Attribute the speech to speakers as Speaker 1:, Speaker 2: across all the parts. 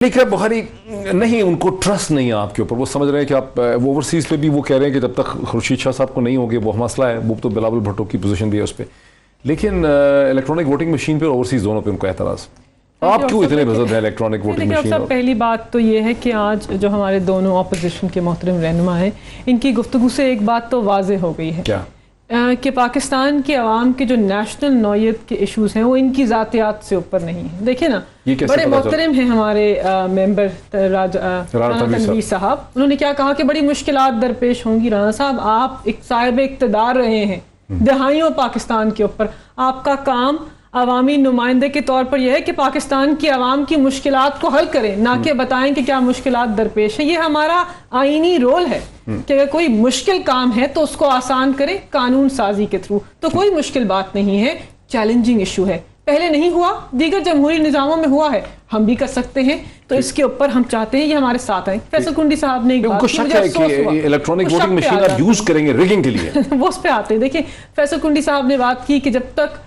Speaker 1: لیکن بخاری نہیں، ان کو ٹرسٹ نہیں ہے آپ کے اوپر. وہ سمجھ رہے ہیں کہ آپ اوورسیز پہ بھی وہ کہہ رہے ہیں کہ جب تک خورشید شاہ صاحب کو نہیں ہوگے وہ مسئلہ ہے. وہ تو بلاول بھٹو کی پوزیشن بھی ہے اس پہ. لیکن الیکٹرانک ووٹنگ مشین پہ اور اوورسیز دونوں پہ ان کو اعتراض. آپ کیوں اتنے بزد ہیں الیکٹرانک ووٹنگ مشین؟
Speaker 2: سب پہلی بات تو یہ ہے کہ آج جو ہمارے دونوں اپوزیشن کے محترم رہنما ہیں ان کی گفتگو سے ایک بات تو واضح ہو گئی ہے
Speaker 1: کیا
Speaker 2: کہ پاکستان کی عوام کے جو نیشنل نوعیت کے ایشوز ہیں وہ ان کی ذاتیات سے اوپر نہیں ہیں. دیکھیں نا، بڑے محترم ہیں ہمارے ممبر رانا تنویر صاحب، انہوں نے کیا کہا کہ بڑی مشکلات درپیش ہوں گی. رانا صاحب، آپ ایک صاحب اقتدار رہے ہیں دہائیوں پاکستان کے اوپر. آپ کا کام عوامی نمائندے کے طور پر یہ ہے کہ پاکستان کی عوام کی مشکلات کو حل کریں، نہ کہ بتائیں کہ کیا مشکلات درپیش ہیں. یہ ہمارا آئینی رول ہے کہ اگر کوئی مشکل کام ہے تو اس کو آسان کریں قانون سازی کے تھرو. تو کوئی مشکل بات نہیں ہے، چیلنجنگ ایشو ہے. پہلے نہیں ہوا، دیگر جمہوری نظاموں میں ہوا ہے، ہم بھی کر سکتے ہیں. تو اس کے اوپر ہم چاہتے ہیں یہ ہمارے ساتھ آئیں. فیصل کنڈی صاحب نے
Speaker 1: ان کو شک ہے کہ الیکٹرانک ووٹنگ مشین آپ یوز کریں گے ریگنگ کے لیے.
Speaker 2: وہ اس پہ آتے ہیں. دیکھیں، فیصل کنڈی صاحب نے بات کی کہ جب تک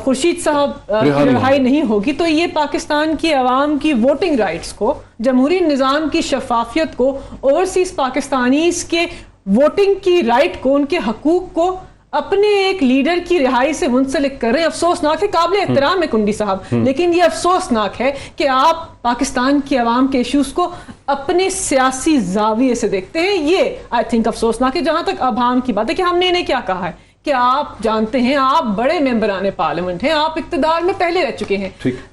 Speaker 2: خورشید صاحب رہائی نہیں ہوگی تو یہ پاکستان کی عوام کی ووٹنگ رائٹس کو، جمہوری نظام کی شفافیت کو، اوورسیز پاکستانیز کے ووٹنگ کی رائٹ کو، ان کے حقوق کو اپنے ایک لیڈر کی رہائی سے منسلک کر رہے ہیں. افسوسناک ہے، قابل احترام ہے کنڈی صاحب، لیکن یہ افسوسناک ہے کہ آپ پاکستان کی عوام کے ایشوز کو اپنے سیاسی زاویے سے دیکھتے ہیں. یہ آئی تھنک افسوسناک ہے. جہاں تک ابہام کی بات ہے کہ ہم نے انہیں کیا کہا ہے کہ آپ جانتے ہیں آپ بڑے ممبران پارلیمنٹ ہیں، آپ اقتدار میں پہلے رہ چکے ہیں.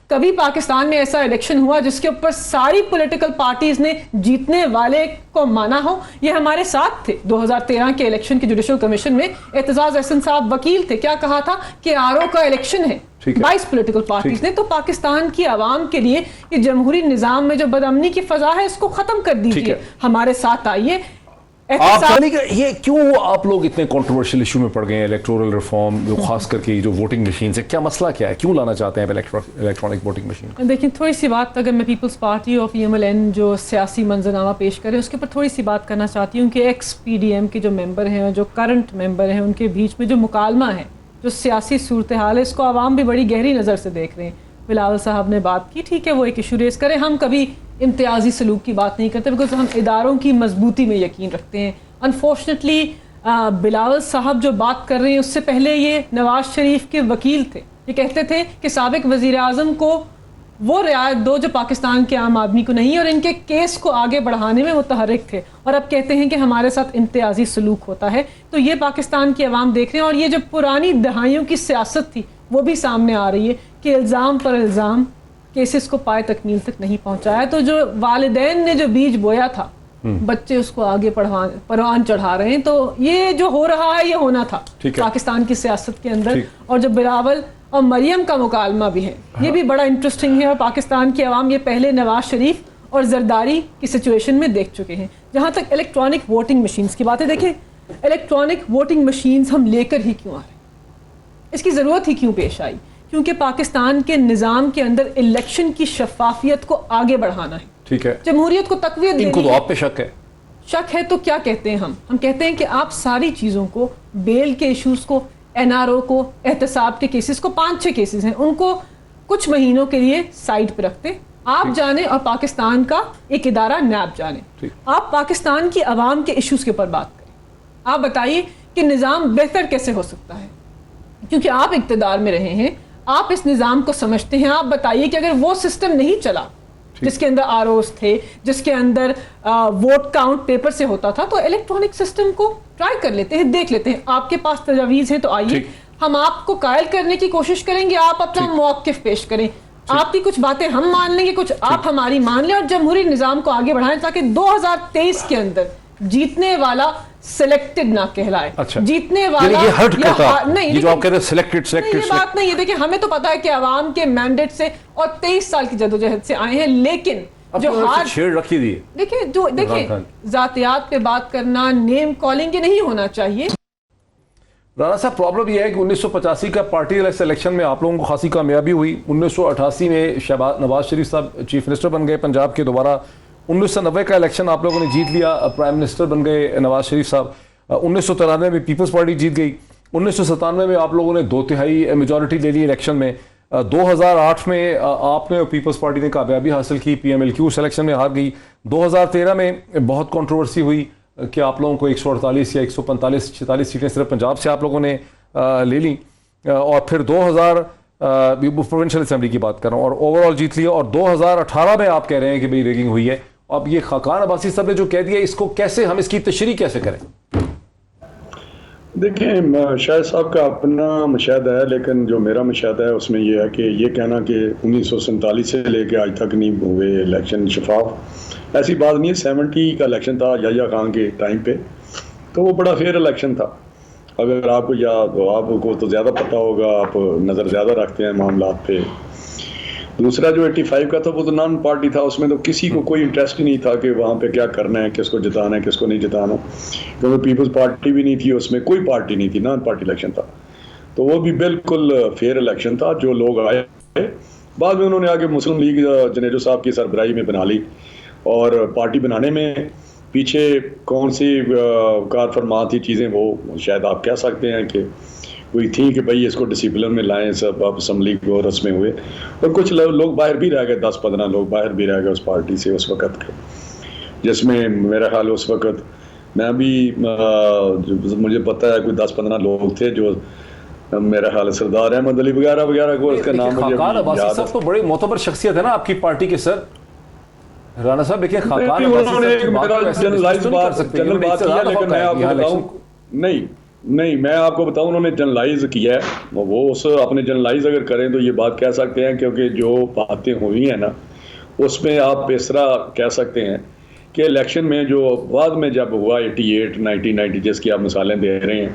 Speaker 2: کبھی پاکستان میں ایسا الیکشن ہوا جس کے اوپر ساری پولیٹیکل پارٹیز نے جیتنے والے کو مانا ہو؟ یہ ہمارے ساتھ تھے 2013 کے الیکشن کے جوڈیشل کمیشن میں. اعتزاز احسن صاحب وکیل تھے. کیا کہا تھا کہ آر او کا الیکشن ہے، 22 پولیٹیکل پارٹیز نے. تو پاکستان کی عوام کے لیے یہ جمہوری نظام میں جو بدامنی کی فضا ہے اس کو ختم کر دیجیے، ہمارے ساتھ آئیے.
Speaker 1: یہ کیوں آپ لوگ اتنے کنٹروورشل ایشو میں پڑ گئے ہیں الیکٹورل ریفارم، جو خاص کر کے جو ووٹنگ مشین سے؟ کیا مسئلہ کیا ہے؟ کیوں لانا چاہتے ہیں الیکٹرانک ووٹنگ مشین؟
Speaker 2: دیکھیں، تھوڑی سی بات اگر میں پیپلز پارٹی آف EMLN جو سیاسی منظرنامہ پیش کریں اس کے اوپر تھوڑی سی بات کرنا چاہتی ہوں کہ ایکس PDM کے جو ممبر ہیں اور جو کرنٹ ممبر ہیں ان کے بیچ میں جو مکالمہ ہے، جو سیاسی صورتحال ہے، اس کو عوام بھی بڑی گہری نظر سے دیکھ رہے ہیں. بلاول صاحب نے بات کی، ٹھیک ہے، وہ ایک ایشو ریز کریں. ہم کبھی امتیازی سلوک کی بات نہیں کرتے بیکاز ہم اداروں کی مضبوطی میں یقین رکھتے ہیں. انفارچونیٹلی بلاول صاحب جو بات کر رہے ہیں اس سے پہلے یہ نواز شریف کے وکیل تھے. یہ کہتے تھے کہ سابق وزیر اعظم کو وہ رعایت دو جو پاکستان کے عام آدمی کو نہیں، اور ان کے کیس کو آگے بڑھانے میں متحرک تھے. اور اب کہتے ہیں کہ ہمارے ساتھ امتیازی سلوک ہوتا ہے. تو یہ پاکستان کی عوام دیکھ رہے ہیں. اور یہ جو پرانی دہائیوں کی سیاست تھی وہ بھی سامنے آ رہی ہے کہ الزام پر الزام، کیسز کو پائے تکمیل تک نہیں پہنچایا. تو جو والدین نے جو بیج بویا تھا، بچے اس کو آگے پروان چڑھا رہے ہیں. تو یہ جو ہو رہا ہے یہ ہونا تھا پاکستان کی سیاست کے اندر. اور جو بلاول اور مریم کا مکالمہ بھی ہے یہ بھی بڑا انٹرسٹنگ ہے. اور پاکستان کی عوام یہ پہلے نواز شریف اور زرداری کی سچویشن میں دیکھ چکے ہیں. جہاں تک الیکٹرانک ووٹنگ مشینز کی بات ہے، دیکھیں الیکٹرانک ووٹنگ مشینز ہم لے کر ہی کیوں آ رہے ہیں، اس کی ضرورت ہی کیوں پیش آئی؟ کیونکہ پاکستان کے نظام کے اندر الیکشن کی شفافیت کو آگے بڑھانا ہے. ٹھیک ہے، جمہوریت کو تقویت دینی ہے.
Speaker 1: ان کو تو آپ پہ شک ہے.
Speaker 2: شک ہے تو کیا کہتے ہیں ہم کہتے ہیں کہ آپ ساری چیزوں کو، بیل کے ایشوز کو، NRO کو، احتساب کے کیسز کو، 5-6 کیسز ہیں، ان کو کچھ مہینوں کے لیے سائڈ پہ رکھتے آپ جانیں اور پاکستان کا ایک ادارہ نیب جانے. آپ پاکستان کی عوام کے ایشوز کے اوپر بات کریں. آپ بتائیے کہ نظام بہتر کیسے ہو سکتا ہے، کیونکہ آپ اقتدار میں رہے ہیں، آپ اس نظام کو سمجھتے ہیں. آپ بتائیے کہ اگر وہ سسٹم نہیں چلا جس کے اندر ROs تھے، جس کے اندر ووٹ کاؤنٹ پیپر سے ہوتا تھا، تو الیکٹرانک سسٹم کو ٹرائی کر لیتے ہیں، دیکھ لیتے ہیں. آپ کے پاس تجاویز ہیں تو آئیے، ہم آپ کو قائل کرنے کی کوشش کریں گے. آپ اپنا موقف پیش کریں، آپ کی کچھ باتیں ہم مان لیں گے، کچھ آپ ہماری مان لیں، اور جمہوری نظام کو آگے بڑھائیں تاکہ 2023 کے اندر جیتنے والا سلیکٹڈ نہ کہلائے. جیتنے والا
Speaker 1: نہیں، جو آپ کہہ رہے ہیں سلیکٹڈ
Speaker 2: یہ بات نہیں ہے. دیکھیں، ہمیں تو پتا ہے کہ عوام کے مینڈیٹ سے اور 23 سال کی جدوجہد سے آئے ہیں، لیکن جو
Speaker 1: چھیڑ رکھی دی،
Speaker 2: دیکھیں ذاتیات پہ بات کرنا، نیم کالنگ یہ نہیں ہونا چاہیے.
Speaker 1: رانا صاحب، پرابلم یہ ہے کہ 1985 کا پارٹی الیکشن میں آپ لوگوں کو خاصی کامیابی ہوئی. 1988 میں نواز شریف صاحب چیف منسٹر بن گئے پنجاب کے دوبارہ. 1990 کا الیکشن آپ لوگوں نے جیت لیا، پرائم منسٹر بن گئے نواز شریف صاحب. 1993 میں پیپلز پارٹی جیت گئی. 1997 میں آپ لوگوں نے 2/3 میجورٹی لے لی الیکشن میں. 2008 میں آپ نے اور پیپلز پارٹی نے کامیابی حاصل کی, P M L Q selection میں ہار گئی. 2013 میں بہت کنٹروورسی ہوئی کہ آپ لوگوں کو 148 یا 145 46 سیٹیں صرف پنجاب سے آپ لوگوں نے لے لیں, اور پھر 2000 پروونشل اسمبلی کی بات کر رہا ہوں, اور اوور آل جیت لیا. اور 2018 میں آپ کہہ رہے ہیں کہ بھئی ریگنگ ہوئی ہے. اب یہ خاقان عباسی صاحب نے جو کہہ دیا, اس کو کیسے ہم اس کی تشریح کیسے کریں؟
Speaker 3: دیکھیں, شاہد صاحب کا اپنا مشاہدہ ہے, لیکن جو میرا مشاہدہ ہے اس میں یہ ہے کہ یہ کہنا کہ 1947 سے لے کے آج تک نہیں ہوئے الیکشن شفاف, ایسی بات نہیں ہے. 70 کا الیکشن تھا یحییٰ خان کے ٹائم پہ, تو وہ بڑا فیئر الیکشن تھا. اگر آپ کو یاد ہو, آپ کو تو زیادہ پتہ ہوگا, آپ نظر زیادہ رکھتے ہیں معاملات پہ. دوسرا جو 85 کا تھا وہ تو نان پارٹی تھا, اس میں تو کسی کو کوئی انٹرسٹ ہی نہیں تھا کہ وہاں پہ کیا کرنا ہے, کس کو جتانا ہے, کس کو نہیں جتانا, کیونکہ پیپلز پارٹی بھی نہیں تھی, اس میں کوئی پارٹی نہیں تھی, نان پارٹی الیکشن تھا. تو وہ بھی بالکل فیئر الیکشن تھا. جو لوگ آئے بعد میں انہوں نے آگے مسلم لیگ جنیجو صاحب کی سربراہی میں بنا لی, اور پارٹی بنانے میں پیچھے کون سی کار فرما تھی چیزیں, وہ شاید آپ کہہ سکتے ہیں کہ کوئی تھی کہ بھئی اس کو ڈسپلن میں لائیں. سب اب اسمبلی کو رسمیں ہوئے, اور کچھ لوگ باہر بھی رہ گئے, 10-15 لوگ باہر بھی رہ گئے اس پارٹی سے اس وقت کے, جس میں میرا خیال اس وقت میں بھی مجھے پتہ ہے کوئی 10-15 لوگ تھے جو میرا خیال سردار احمد علی وغیرہ وغیرہ کو, اس کا نام مجھے
Speaker 1: خاقان عباسی
Speaker 3: یاد ہے.
Speaker 1: صاحب تو بڑی معتبر شخصیت ہے نا آپ کی پارٹی کے سر. رانا صاحب دیکھیں, خاقان عباسی
Speaker 3: جنرل بات کیا, لیکن میں آپ کو بتاؤں, نہیں میں آپ کو بتاؤں, انہوں نے جنرلائز کیا ہے. وہ اس اپنے جنرلائز اگر کریں تو یہ بات کہہ سکتے ہیں, کیونکہ جو باتیں ہوئی ہیں نا اس میں آپ اس طرح کہہ سکتے ہیں کہ الیکشن میں جو بعد میں جب ہوا 88 1990 جس کی آپ مثالیں دے رہے ہیں,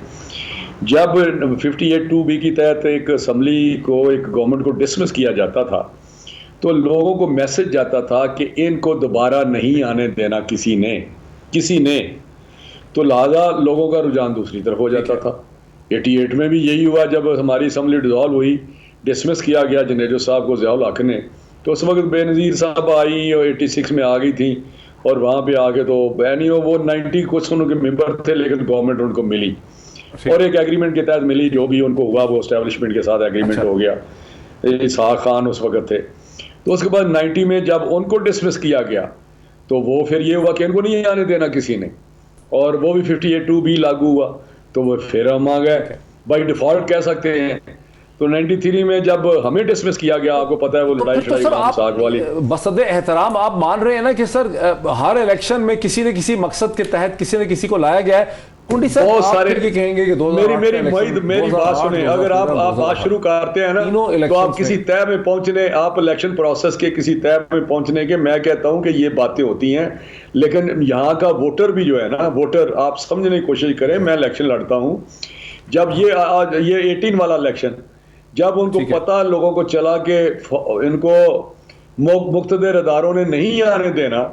Speaker 3: جب 58(2)B کی تحت ایک اسمبلی کو, ایک گورنمنٹ کو ڈسمس کیا جاتا تھا, تو لوگوں کو میسج جاتا تھا کہ ان کو دوبارہ نہیں آنے دینا کسی نے, تو لہذا لوگوں کا رجحان دوسری طرف ہو جاتا تھا. 88 میں بھی یہی ہوا, جب ہماری اسمبلی ڈیزالو ہوئی, ڈسمس کیا گیا جنیجو صاحب کو, ضیاء الحق نے, تو اس وقت بے نظیر صاحب آئی اور 86 میں آ گئی تھیں, اور وہاں پہ آ کے تو وہ 90 کچھ ان کے ممبر تھے, لیکن گورنمنٹ ان کو ملی, اور ایک ایگریمنٹ کے تحت ملی. جو بھی ان کو ہوا وہ اسٹیبلشمنٹ کے ساتھ ایگریمنٹ ہو گیا. اسحاق خان اس وقت تھے. تو اس کے بعد 90 میں جب ان کو ڈسمس کیا گیا تو وہ پھر یہ ہوا کہ ان کو نہیں آنے دینا کسی نے, اور وہ بھی 58(2)B لاگو ہوا, تو وہ پھر ہم آ گئے بائی ڈیفالٹ کہہ سکتے ہیں. تو 93 میں جب ہمیں ڈسمس کیا گیا, آپ کو پتہ ہے وہ لڑائی ساگ والی.
Speaker 1: بصد احترام آپ مان رہے ہیں نا کہ سر ہر الیکشن میں کسی نہ کسی مقصد کے تحت کسی نہ کسی کو لایا گیا ہے. کنڈی صاحب
Speaker 3: بہت سارے
Speaker 1: یہ کہیں گے کہ
Speaker 3: میری بات سنیں, اگر آپ بات شروع کرتے ہیں نا تو آپ کسی طے میں پہنچنے, آپ الیکشن پروسیس کے کسی طے میں پہنچنے کے, میں کہتا ہوں کہ یہ باتیں ہوتی ہیں, لیکن یہاں کا ووٹر بھی جو ہے نا, ووٹر آپ سمجھنے کی کوشش کریں. میں الیکشن لڑتا ہوں, جب یہ 18 والا الیکشن, جب ان کو پتہ لوگوں کو چلا کہ ان کو مقتدر اداروں نے نہیں آنے دینا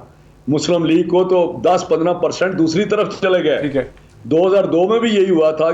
Speaker 3: مسلم لیگ کو, تو 10-15% دوسری طرف چلے گئے. 2002 میں بھی یہی ہوا تھا کہ